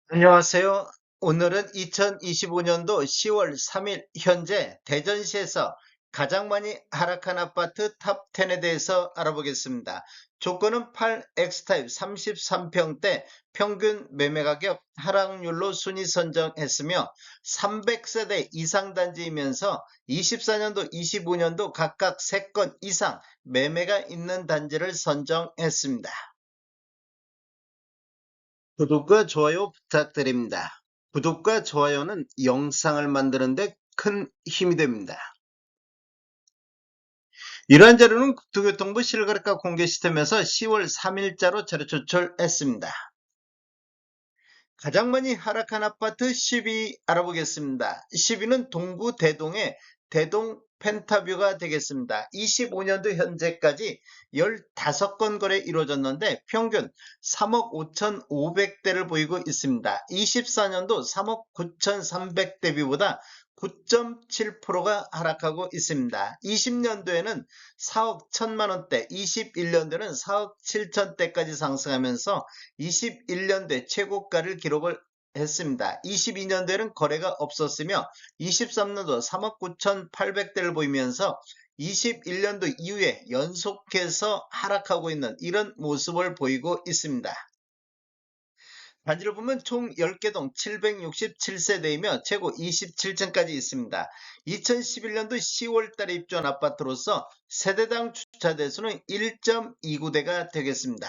안녕하세요. 오늘은 2025년도 10월 3일 현재 대전시에서 가장 많이 하락한 아파트 탑10에 대해서 알아보겠습니다. 조건은 8X타입 33평대 평균 매매가격 하락률로 순위 선정했으며 300세대 이상 단지이면서 24년도, 25년도 각각 3건 이상 매매가 있는 단지를 선정했습니다. 구독과 좋아요 부탁드립니다. 구독과 좋아요는 영상을 만드는데 큰 힘이 됩니다. 이러한 자료는 국토교통부 실거래가 공개 시스템에서 10월 3일자로 자료 조철했습니다. 가장 많이 하락한 아파트 10위 알아보겠습니다. 10위는 동구 대동의 대동 펜타뷰가 되겠습니다. 25년도 현재까지 15건 거래 이루어졌는데 평균 3억 5,500대를 보이고 있습니다. 24년도 3억 9,300대비보다 9.7%가 하락하고 있습니다. 20년도에는 4억 1천만 원대, 21년도에는 4억 7천대까지 상승하면서 21년도에 최고가를 기록을 했습니다. 22년도에는 거래가 없었으며 23년도 3억 9,800대를 보이면서 21년도 이후에 연속해서 하락하고 있는 이런 모습을 보이고 있습니다. 단지를 보면 총 10개 동 767세대이며 최고 27층까지 있습니다. 2011년도 10월달에 입주한 아파트로서 세대당 주차 대수는 1.29대가 되겠습니다.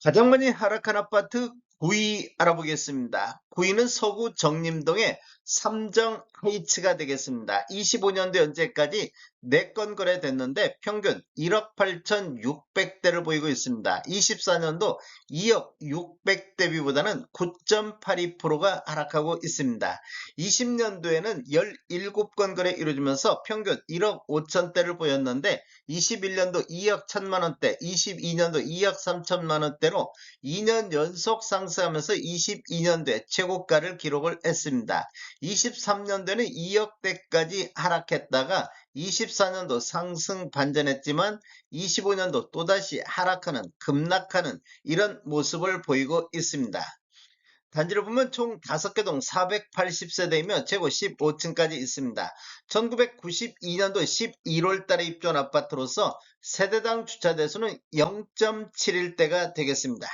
가장 많이 하락한 아파트 9위 알아보겠습니다. 9위는 서구 정림동의 삼정 하이츠가 되겠습니다. 25년도 현재까지 4건 거래됐는데 평균 1억 8,600대를 보이고 있습니다. 24년도 2억 600대비보다는 9.82%가 하락하고 있습니다. 20년도에는 17건 거래 이루어지면서 평균 1억 5천대를 보였는데 21년도 2억 1천만 원대, 22년도 2억 3천만 원대로 2년 연속 상승하면서 22년도에 최고가를 기록을 했습니다. 23년도에는 2억대까지 하락했다가 24년도 상승 반전했지만 25년도 또다시 하락하는 급락하는 이런 모습을 보이고 있습니다. 단지를 보면 총 5개 동 480세대이며 최고 15층까지 있습니다. 1992년도 11월 달에 입주한 아파트로서 세대당 주차 대수는 0.71대가 되겠습니다.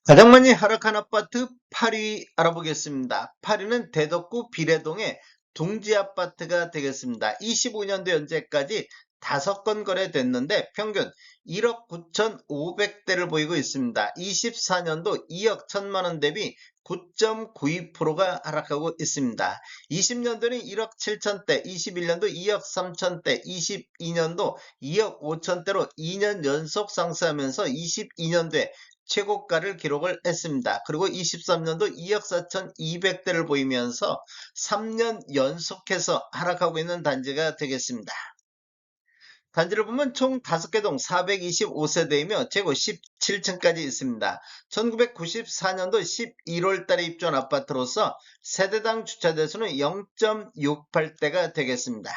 가장 많이 하락한 아파트 8위 알아보겠습니다. 8위는 대덕구 비례동의 둥지아파트가 되겠습니다. 25년도 현재까지 5건 거래됐는데 평균 1억 9,500대를 보이고 있습니다. 24년도 2억 1천만 원 대비 9.92%가 하락하고 있습니다. 20년도는 1억 7천대, 21년도 2억 3천대, 22년도 2억 5천대로 2년 연속 상승하면서 22년도에 최고가를 기록을 했습니다. 그리고 23년도 2억 4,200대를 보이면서 3년 연속해서 하락하고 있는 단지가 되겠습니다. 단지를 보면 총 5개 동 425세대이며 최고 17층까지 있습니다. 1994년도 11월 달에 입주한 아파트로서 세대당 주차 대수는 0.68대가 되겠습니다.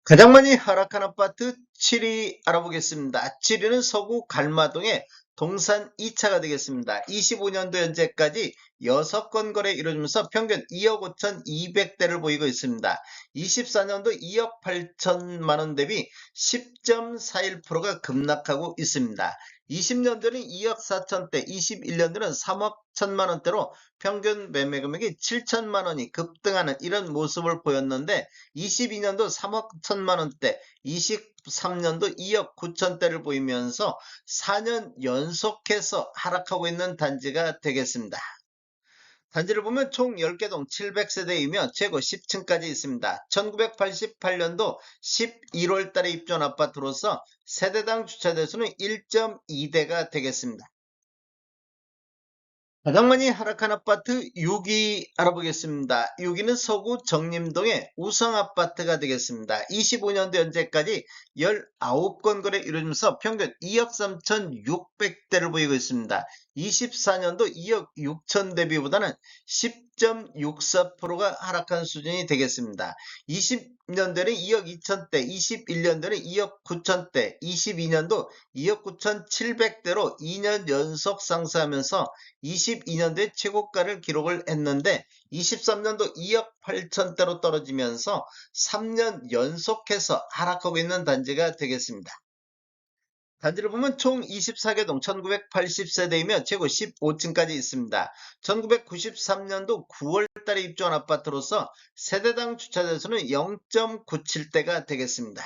가장 많이 하락한 아파트 7위 알아보겠습니다. 7위는 서구 갈마동의 동산 2차가 되겠습니다. 25년도 현재까지 6건 거래 이루어지면서 평균 2억 5,200대를 보이고 있습니다. 24년도 2억 8천만 원 대비 10.41%가 급락하고 있습니다. 20년도는 2억 4천대, 21년도는 3억 1천만 원대로 평균 매매 금액이 7천만 원이 급등하는 이런 모습을 보였는데 22년도 3억 1천만 원대, 23년도 2억 9천대를 보이면서 4년 연속해서 하락하고 있는 단지가 되겠습니다. 단지를 보면 총 10개 동 700세대이며 최고 10층까지 있습니다. 1988년도 11월 달에 입주한 아파트로서 세대당 주차 대수는 1.2대가 되겠습니다. 가장 많이 하락한 아파트 6위 알아보겠습니다. 6위는 서구 정림동의 우성아파트가 되겠습니다. 25년도 현재까지 19건 거래 이루어지면서 평균 2억 3,600대를 보이고 있습니다. 24년도 2억 6천 대비보다는 10.64%가 하락한 수준이 되겠습니다. 20년도에는 2억 2천대, 21년도에는 2억 9천대, 22년도 2억 9천7백대로 2년 연속 상승하면서 22년도에 최고가를 기록을 했는데 23년도 2억 8천대로 떨어지면서 3년 연속해서 하락하고 있는 단지가 되겠습니다. 단지를 보면 총 24개동 1980세대이며 최고 15층까지 있습니다. 1993년도 9월 달에 입주한 아파트로서 세대당 주차대수는 0.97대가 되겠습니다.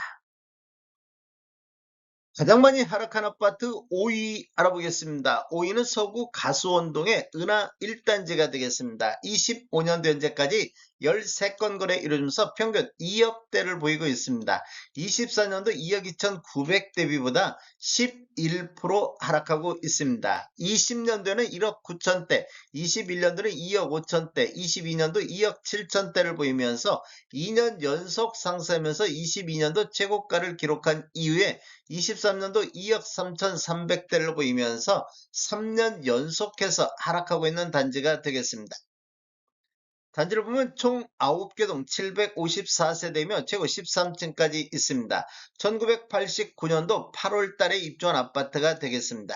가장 많이 하락한 아파트 5위 알아보겠습니다. 5위는 서구 가수원동의 은하 1단지가 되겠습니다. 25년도 현재까지 13건 거래 이루어지면서 평균 2억대를 보이고 있습니다. 24년도 2억 2,900 대비보다 11% 하락하고 있습니다. 20년도에는 1억 9천대, 21년도는 2억 5천대, 22년도 2억 7천대를 보이면서 2년 연속 상승하면서 22년도 최고가를 기록한 이후에 23년도 2억 3,300대를 보이면서 3년 연속해서 하락하고 있는 단지가 되겠습니다. 단지를 보면 총 9개동 754세대이며 최고 13층까지 있습니다. 1989년도 8월 달에 입주한 아파트가 되겠습니다.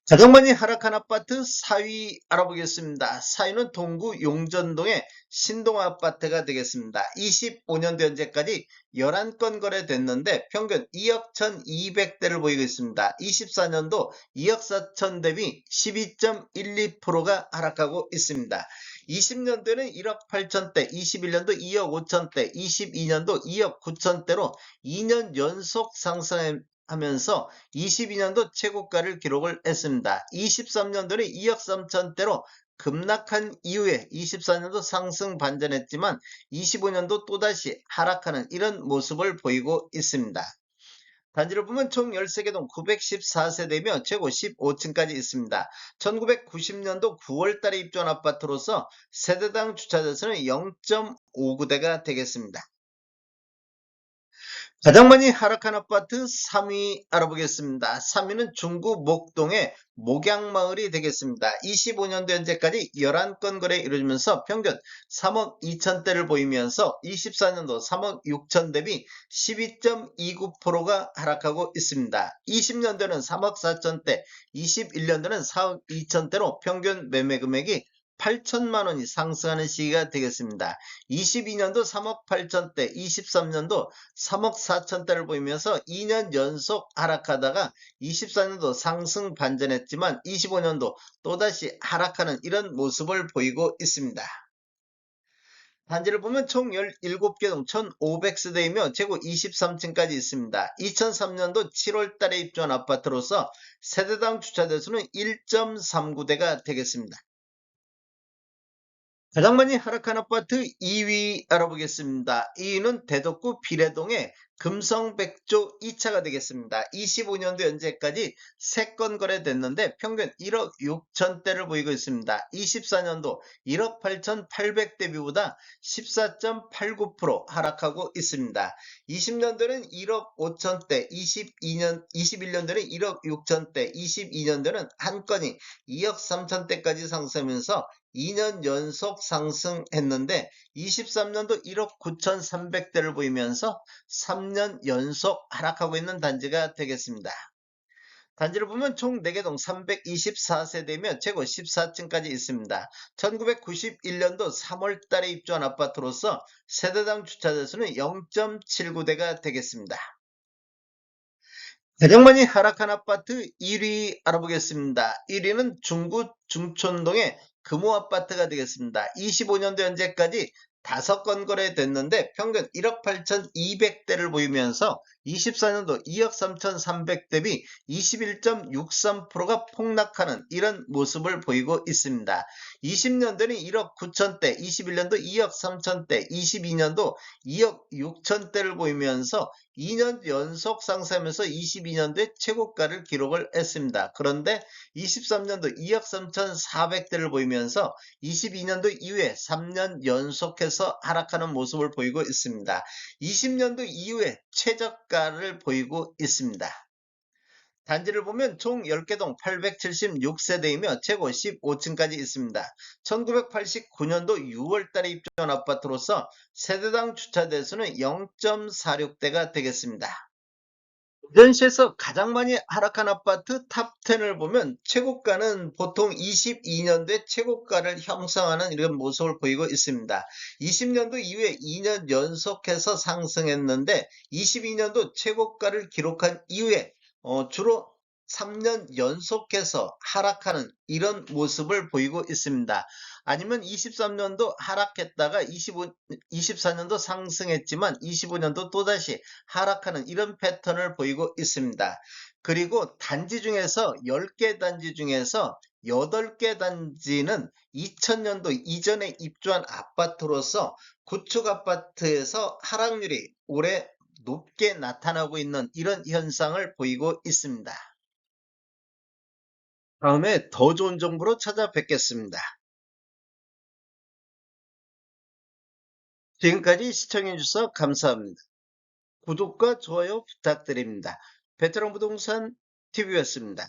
가장 많이 하락한 아파트 4위 알아보겠습니다. 4위는 동구 용전동의 신동 아파트가 되겠습니다. 25년도 현재까지 11건 거래됐는데 평균 2억 1,200대를 보이고 있습니다. 24년도 2억 4천 대비 12.12%가 하락하고 있습니다. 20년도에는 1억 8천대, 21년도 2억 5천대, 22년도 2억 9천대로 2년 연속 상승하면서 22년도 최고가를 기록을 했습니다. 23년도는 2억 3천대로 급락한 이후에 24년도 상승 반전했지만 25년도 또다시 하락하는 이런 모습을 보이고 있습니다. 단지를 보면 총 13개동 914세대이며 최고 15층까지 있습니다. 1990년도 9월 달에 입주한 아파트로서 세대당 주차대수는 0.59대가 되겠습니다. 가장 많이 하락한 아파트 3위 알아보겠습니다. 3위는 중구 목동의 목양마을이 되겠습니다. 25년도 현재까지 11건 거래 이루어지면서 평균 3억 2천대를 보이면서 24년도 3억 6천 대비 12.29%가 하락하고 있습니다. 20년도는 3억 4천대, 21년도는 4억 2천대로 평균 매매 금액이 8천만 원이 상승하는 시기가 되겠습니다. 22년도 3억 8천대, 23년도 3억 4천대를 보이면서 2년 연속 하락하다가 24년도 상승 반전했지만 25년도 또다시 하락하는 이런 모습을 보이고 있습니다. 단지를 보면 총 17개동 1,500세대이며 최고 23층까지 있습니다. 2003년도 7월 달에 입주한 아파트로서 세대당 주차대수는 1.39대가 되겠습니다. 가장 많이 하락한 아파트 2위 알아보겠습니다. 2위는 대덕구 비례동의 금성백조 2차가 되겠습니다. 25년도 현재까지 3건 거래됐는데 평균 1억 6천대를 보이고 있습니다. 24년도 1억 8,800 대비보다 14.89% 하락하고 있습니다. 20년도는 1억 5천대, 21년도는 1억 6천대, 22년도는 한 건이 2억 3천대까지 상승하면서 2년 연속 상승했는데 23년도 1억 9,300대를 보이면서 3년 연속 하락하고 있는 단지가 되겠습니다. 단지를 보면 총 4개동 324세대이며 최고 14층까지 있습니다. 1991년도 3월 달에 입주한 아파트로서 세대당 주차대수는 0.79대가 되겠습니다. 가장 많이 하락한 아파트 1위 알아보겠습니다. 1위는 중구 중촌동의 금호아파트가 되겠습니다. 25년도 현재까지 5건 거래됐는데 평균 1억 8,200대를 보이면서 24년도 2억 3,300 대비 21.63%가 폭락하는 이런 모습을 보이고 있습니다. 20년도는 1억 9천대, 21년도 2억 3천대, 22년도 2억 6천대를 보이면서 2년 연속 상승하면서 22년도에 최고가를 기록을 했습니다. 그런데 23년도 2억 3,400대를 보이면서 22년도 이후에 3년 연속해서 하락하는 모습을 보이고 있습니다. 20년도 이후에 최저가를 보이고 있습니다. 단지를 보면 총 10개 동 876세대이며 최고 15층까지 있습니다. 1989년도 6월달에 입주한 아파트로서 세대당 주차 대수는 0.46대가 되겠습니다. 대전시에서 가장 많이 하락한 아파트 탑10을 보면 최고가는 보통 22년도에 최고가를 형성하는 이런 모습을 보이고 있습니다. 20년도 이후에 2년 연속해서 상승했는데 22년도 최고가를 기록한 이후에 주로 3년 연속해서 하락하는 이런 모습을 보이고 있습니다. 아니면 23년도 하락했다가 24년도 상승했지만 25년도 또다시 하락하는 이런 패턴을 보이고 있습니다. 그리고 단지 중에서 10개 단지 중에서 8개 단지는 2000년도 이전에 입주한 아파트로서 구축 아파트에서 하락률이 올해 높게 나타나고 있는 이런 현상을 보이고 있습니다. 다음에 더 좋은 정보로 찾아뵙겠습니다. 지금까지 시청해주셔서 감사합니다. 구독과 좋아요 부탁드립니다. 베테랑 부동산 TV였습니다.